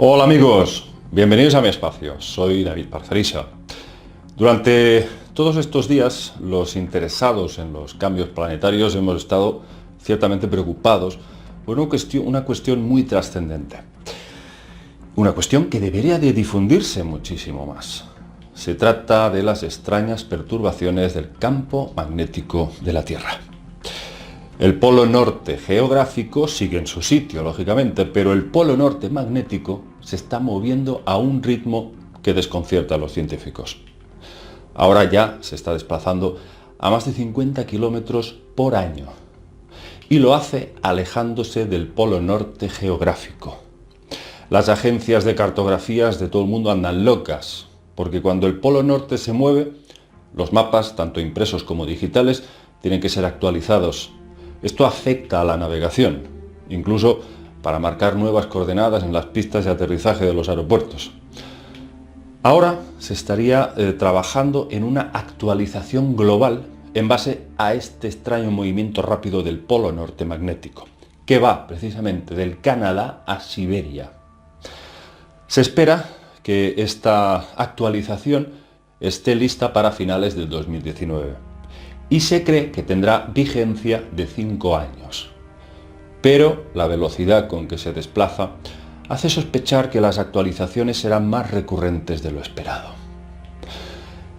Hola amigos, bienvenidos a mi espacio, soy David Parcerisa. Durante todos estos días, los interesados en los cambios planetarios hemos estado ciertamente preocupados por una cuestión muy trascendente. Una cuestión que debería de difundirse muchísimo más. Se trata de las extrañas perturbaciones del campo magnético de la Tierra. El polo norte geográfico sigue en su sitio, lógicamente, pero el polo norte magnético se está moviendo a un ritmo que desconcierta a los científicos. Ahora ya se está desplazando a más de 50 kilómetros por año y lo hace alejándose del polo norte geográfico. Las agencias de cartografías de todo el mundo andan locas, porque cuando el polo norte se mueve, los mapas, tanto impresos como digitales, tienen que ser actualizados. Esto afecta a la navegación, incluso para marcar nuevas coordenadas en las pistas de aterrizaje de los aeropuertos. Ahora se estaría trabajando en una actualización global en base a este extraño movimiento rápido del polo norte magnético, que va precisamente del Canadá a Siberia. Se espera que esta actualización esté lista para finales del 2019 y se cree que tendrá vigencia de 5 años. Pero la velocidad con que se desplaza hace sospechar que las actualizaciones serán más recurrentes de lo esperado.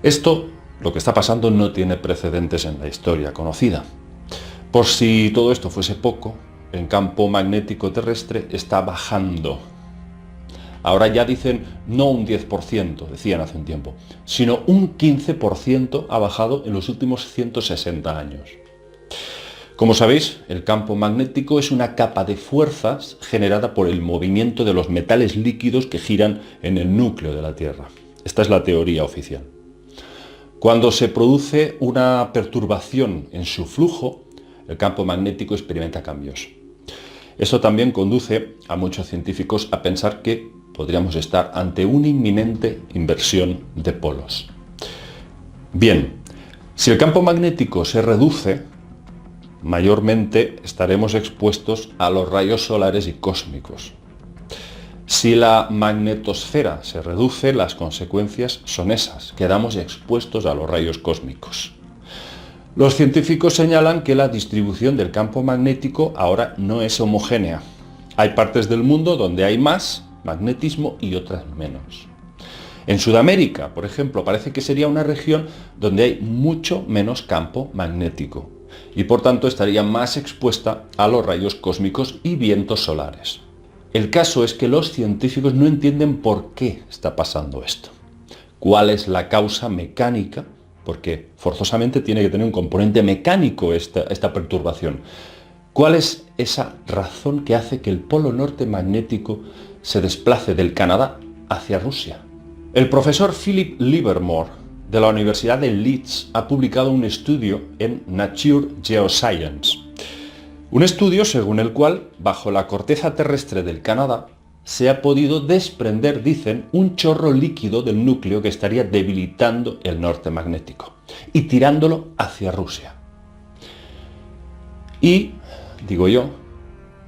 Esto, lo que está pasando, no tiene precedentes en la historia conocida. Por si todo esto fuese poco, el campo magnético terrestre está bajando. Ahora ya dicen no un 10%, decían hace un tiempo, sino un 15% ha bajado en los últimos 160 años. Como sabéis, el campo magnético es una capa de fuerzas generada por el movimiento de los metales líquidos que giran en el núcleo de la Tierra. Esta es la teoría oficial. Cuando se produce una perturbación en su flujo, el campo magnético experimenta cambios. Eso también conduce a muchos científicos a pensar que podríamos estar ante una inminente inversión de polos. Bien, si el campo magnético se reduce, mayormente estaremos expuestos a los rayos solares y cósmicos. Si la magnetosfera se reduce, las consecuencias son esas, quedamos expuestos a los rayos cósmicos. Los científicos señalan que la distribución del campo magnético ahora no es homogénea. Hay partes del mundo donde hay más magnetismo y otras menos. En Sudamérica, por ejemplo, parece que sería una región donde hay mucho menos campo magnético y por tanto estaría más expuesta a los rayos cósmicos y vientos solares. El caso es que los científicos no entienden por qué está pasando esto. ¿Cuál es la causa mecánica? Porque forzosamente tiene que tener un componente mecánico esta perturbación. ¿Cuál es esa razón que hace que el polo norte magnético se desplace del Canadá hacia Rusia? El profesor Philip Livermore de la Universidad de Leeds ha publicado un estudio en Nature Geoscience. Un estudio según el cual, bajo la corteza terrestre del Canadá, se ha podido desprender, dicen, un chorro líquido del núcleo que estaría debilitando el norte magnético y tirándolo hacia Rusia. Y, digo yo,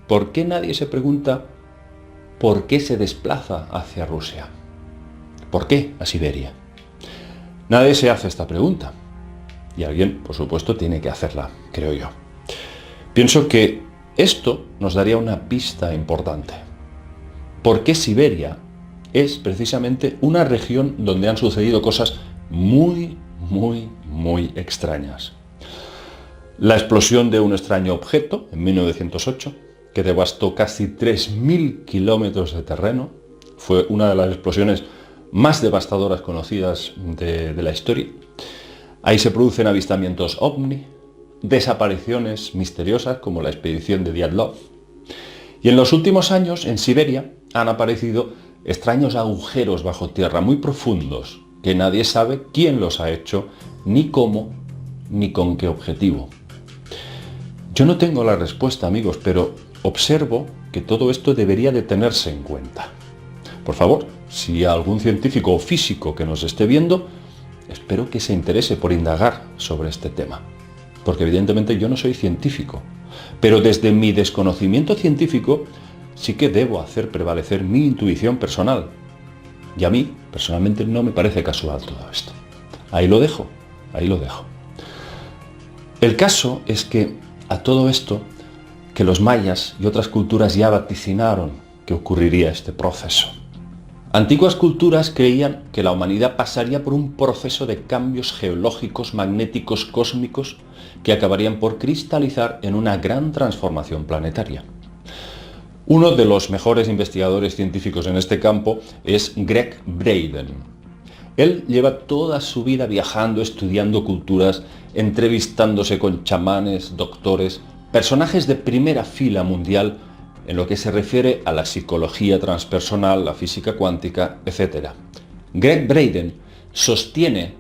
¿por qué nadie se pregunta por qué se desplaza hacia Rusia? ¿Por qué a Siberia? Nadie se hace esta pregunta. Y alguien, por supuesto, tiene que hacerla, creo yo. Pienso que esto nos daría una pista importante. Porque Siberia es precisamente una región donde han sucedido cosas muy extrañas. La explosión de un extraño objeto en 1908, que devastó casi 3.000 kilómetros de terreno, fue una de las explosiones más devastadoras conocidas de la historia. Ahí se producen avistamientos ovni, desapariciones misteriosas como la expedición de Dyatlov. Y en los últimos años, en Siberia, han aparecido extraños agujeros bajo tierra muy profundos, que nadie sabe quién los ha hecho, ni cómo, ni con qué objetivo. Yo no tengo la respuesta, amigos, pero observo que todo esto debería de tenerse en cuenta. Por favor, si algún científico o físico que nos esté viendo, espero que se interese por indagar sobre este tema. Porque evidentemente yo no soy científico, pero desde mi desconocimiento científico sí que debo hacer prevalecer mi intuición personal. Y a mí, personalmente, no me parece casual todo esto. Ahí lo dejo. El caso es que a todo esto, que los mayas y otras culturas ya vaticinaron que ocurriría este proceso. Antiguas culturas creían que la humanidad pasaría por un proceso de cambios geológicos, magnéticos, cósmicos, que acabarían por cristalizar en una gran transformación planetaria. Uno de los mejores investigadores científicos en este campo es Gregg Braden. Él lleva toda su vida viajando, estudiando culturas, entrevistándose con chamanes, doctores, personajes de primera fila mundial en lo que se refiere a la psicología transpersonal, la física cuántica, etc. Gregg Braden sostiene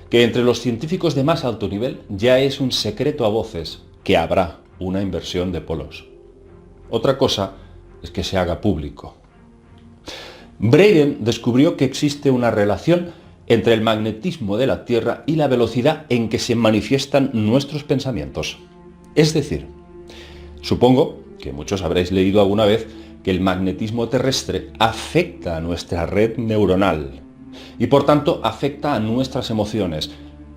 que entre los científicos de más alto nivel ya es un secreto a voces que habrá una inversión de polos. Otra cosa es que se haga público. Braden descubrió que existe una relación entre el magnetismo de la Tierra y la velocidad en que se manifiestan nuestros pensamientos. Es decir, supongo que muchos habréis leído alguna vez que el magnetismo terrestre afecta a nuestra red neuronal y por tanto afecta a nuestras emociones,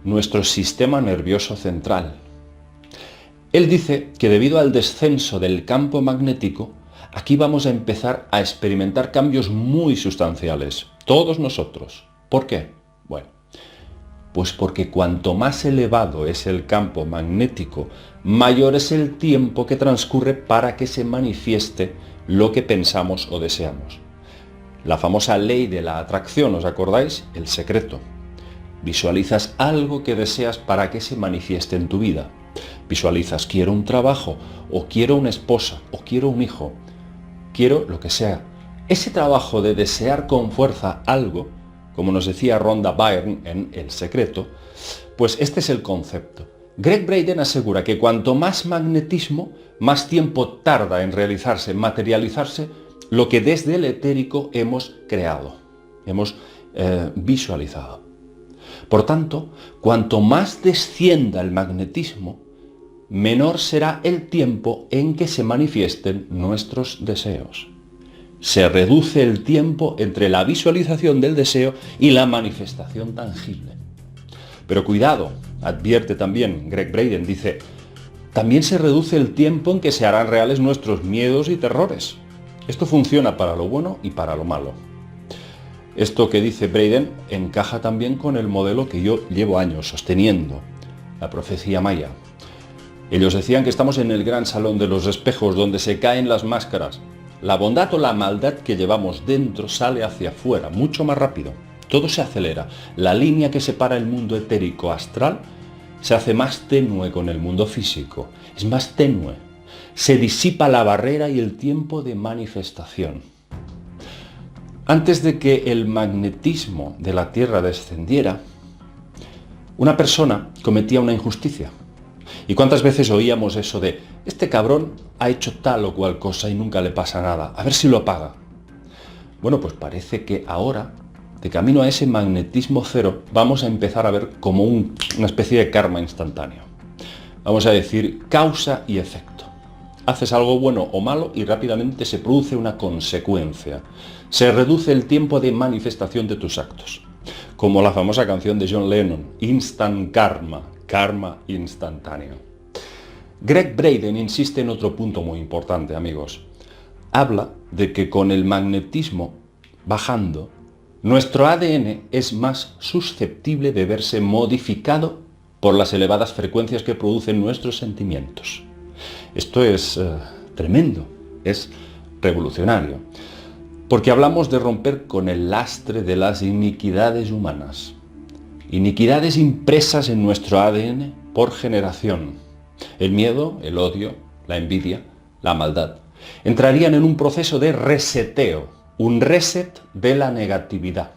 nuestro sistema nervioso central. Él dice que debido al descenso del campo magnético, aquí vamos a empezar a experimentar cambios muy sustanciales, todos nosotros. ¿Por qué? Bueno, pues porque cuanto más elevado es el campo magnético, mayor es el tiempo que transcurre para que se manifieste lo que pensamos o deseamos. La famosa ley de la atracción, ¿os acordáis? El secreto. Visualizas algo que deseas para que se manifieste en tu vida. Visualizas, quiero un trabajo, o quiero una esposa, o quiero un hijo. Quiero lo que sea. Ese trabajo de desear con fuerza algo, como nos decía Rhonda Byrne en El secreto, pues este es el concepto. Gregg Braden asegura que cuanto más magnetismo, más tiempo tarda en realizarse, en materializarse, lo que desde el etérico hemos creado, hemos visualizado. Por tanto, cuanto más descienda el magnetismo, menor será el tiempo en que se manifiesten nuestros deseos. Se reduce el tiempo entre la visualización del deseo y la manifestación tangible. Pero cuidado, advierte también Gregg Braden, dice, también se reduce el tiempo en que se harán reales nuestros miedos y terrores. Esto funciona para lo bueno y para lo malo. Esto que dice Braden encaja también con el modelo que yo llevo años sosteniendo, la profecía maya. Ellos decían que estamos en el gran salón de los espejos donde se caen las máscaras. La bondad o la maldad que llevamos dentro sale hacia afuera mucho más rápido. Todo se acelera. La línea que separa el mundo etérico astral se hace más tenue con el mundo físico. Es más tenue. Se disipa la barrera y el tiempo de manifestación. Antes de que el magnetismo de la Tierra descendiera, una persona cometía una injusticia. ¿Y cuántas veces oíamos eso de, este cabrón ha hecho tal o cual cosa y nunca le pasa nada, a ver si lo paga? Bueno, pues parece que ahora, de camino a ese magnetismo cero, vamos a empezar a ver como una especie de karma instantáneo. Vamos a decir causa y efecto. Haces algo bueno o malo y rápidamente se produce una consecuencia. Se reduce el tiempo de manifestación de tus actos. Como la famosa canción de John Lennon, Instant Karma, karma instantáneo. Gregg Braden insiste en otro punto muy importante, amigos. Habla de que con el magnetismo bajando, nuestro ADN es más susceptible de verse modificado por las elevadas frecuencias que producen nuestros sentimientos. Esto es tremendo, es revolucionario, porque hablamos de romper con el lastre de las iniquidades humanas, iniquidades impresas en nuestro ADN por generación. El miedo, el odio, la envidia, la maldad, entrarían en un proceso de reseteo, un reset de la negatividad.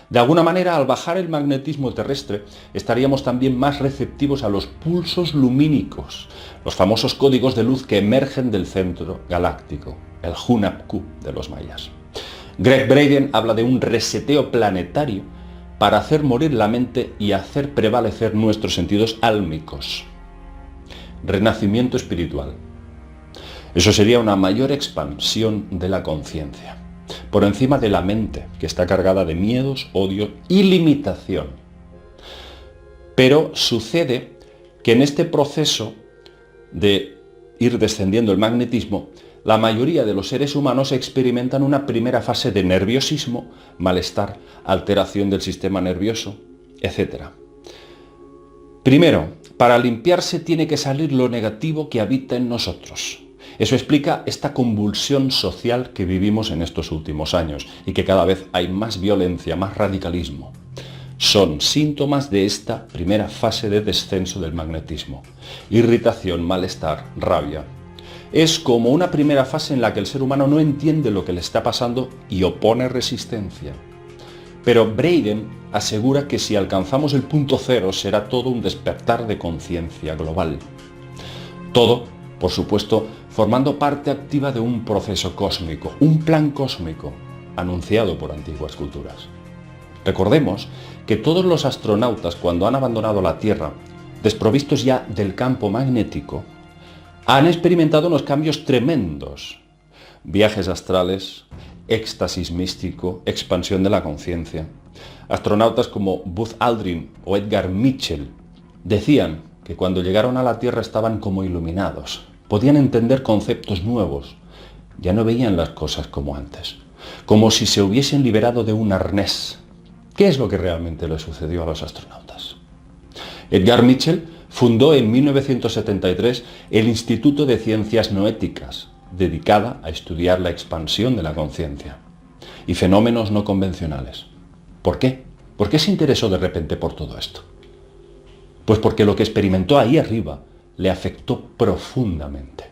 De alguna manera, al bajar el magnetismo terrestre, estaríamos también más receptivos a los pulsos lumínicos, los famosos códigos de luz que emergen del centro galáctico, el Hunapku de los mayas. Gregg Braden habla de un reseteo planetario para hacer morir la mente y hacer prevalecer nuestros sentidos álmicos. Renacimiento espiritual. Eso sería una mayor expansión de la conciencia, por encima de la mente, que está cargada de miedos, odio y limitación. Pero sucede que en este proceso de ir descendiendo el magnetismo, la mayoría de los seres humanos experimentan una primera fase de nerviosismo, malestar, alteración del sistema nervioso, etc. Primero, para limpiarse tiene que salir lo negativo que habita en nosotros. Eso explica esta convulsión social que vivimos en estos últimos años y que cada vez hay más violencia, más radicalismo. Son síntomas de esta primera fase de descenso del magnetismo. Irritación, malestar, rabia. Es como una primera fase en la que el ser humano no entiende lo que le está pasando y opone resistencia. Pero Braden asegura que si alcanzamos el punto cero será todo un despertar de conciencia global. Todo, por supuesto, formando parte activa de un proceso cósmico, un plan cósmico, anunciado por antiguas culturas. Recordemos que todos los astronautas, cuando han abandonado la Tierra, desprovistos ya del campo magnético, han experimentado unos cambios tremendos. Viajes astrales, éxtasis místico, expansión de la conciencia. Astronautas como Buzz Aldrin o Edgar Mitchell decían que cuando llegaron a la Tierra estaban como iluminados. Podían entender conceptos nuevos. Ya no veían las cosas como antes. Como si se hubiesen liberado de un arnés. ¿Qué es lo que realmente le sucedió a los astronautas? Edgar Mitchell fundó en 1973 el Instituto de Ciencias Noéticas, dedicada a estudiar la expansión de la conciencia y fenómenos no convencionales. ¿Por qué? ¿Por qué se interesó de repente por todo esto? Pues porque lo que experimentó ahí arriba le afectó profundamente.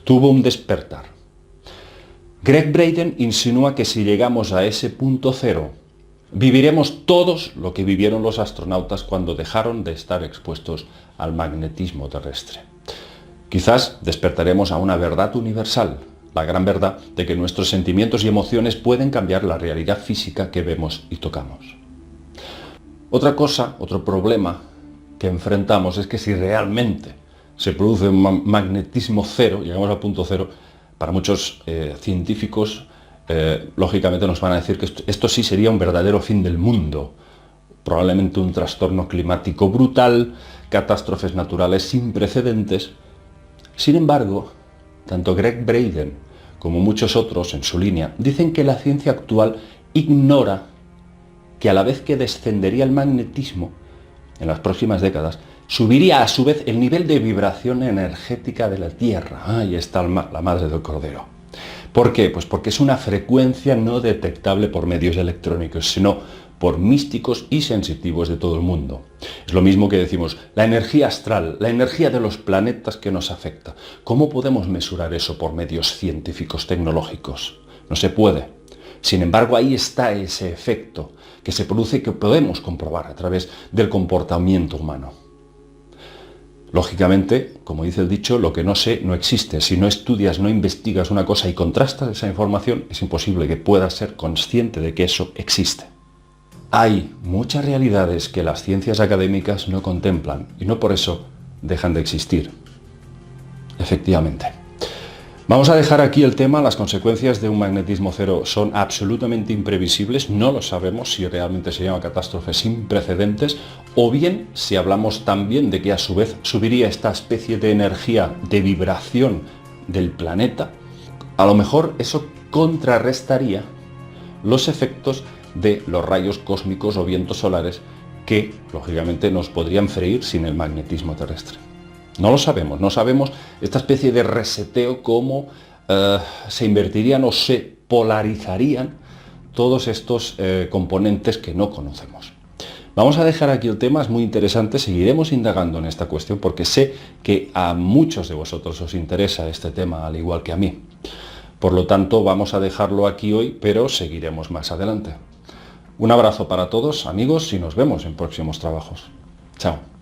Tuvo un despertar. Gregg Braden insinúa que si llegamos a ese punto cero, viviremos todos lo que vivieron los astronautas cuando dejaron de estar expuestos al magnetismo terrestre. Quizás despertaremos a una verdad universal, la gran verdad de que nuestros sentimientos y emociones pueden cambiar la realidad física que vemos y tocamos. Otra cosa, otro problema que enfrentamos es que si realmente se produce un magnetismo cero, llegamos al punto cero, para muchos científicos lógicamente nos van a decir que esto sí sería un verdadero fin del mundo, probablemente un trastorno climático brutal, catástrofes naturales sin precedentes. Sin embargo, tanto Gregg Braden como muchos otros en su línea dicen que la ciencia actual ignora que a la vez que descendería el magnetismo en las próximas décadas, subiría a su vez el nivel de vibración energética de la Tierra. Ahí está la madre del cordero. ¿Por qué? Pues porque es una frecuencia no detectable por medios electrónicos, sino por místicos y sensitivos de todo el mundo. Es lo mismo que decimos, la energía astral, la energía de los planetas que nos afecta. ¿Cómo podemos mesurar eso por medios científicos tecnológicos? No se puede. Sin embargo, ahí está ese efecto que se produce y que podemos comprobar a través del comportamiento humano. Lógicamente, como dice el dicho, lo que no sé no existe. Si no estudias, no investigas una cosa y contrastas esa información, es imposible que puedas ser consciente de que eso existe. Hay muchas realidades que las ciencias académicas no contemplan y no por eso dejan de existir. Efectivamente. Vamos a dejar aquí el tema. Las consecuencias de un magnetismo cero son absolutamente imprevisibles. No lo sabemos si realmente sería una catástrofe sin precedentes o bien si hablamos también de que a su vez subiría esta especie de energía de vibración del planeta. A lo mejor eso contrarrestaría los efectos de los rayos cósmicos o vientos solares que lógicamente nos podrían freír sin el magnetismo terrestre. No lo sabemos, no sabemos esta especie de reseteo, cómo se invertirían o se polarizarían todos estos componentes que no conocemos. Vamos a dejar aquí el tema, es muy interesante, seguiremos indagando en esta cuestión porque sé que a muchos de vosotros os interesa este tema al igual que a mí. Por lo tanto, vamos a dejarlo aquí hoy, pero seguiremos más adelante. Un abrazo para todos, amigos, y nos vemos en próximos trabajos. Chao.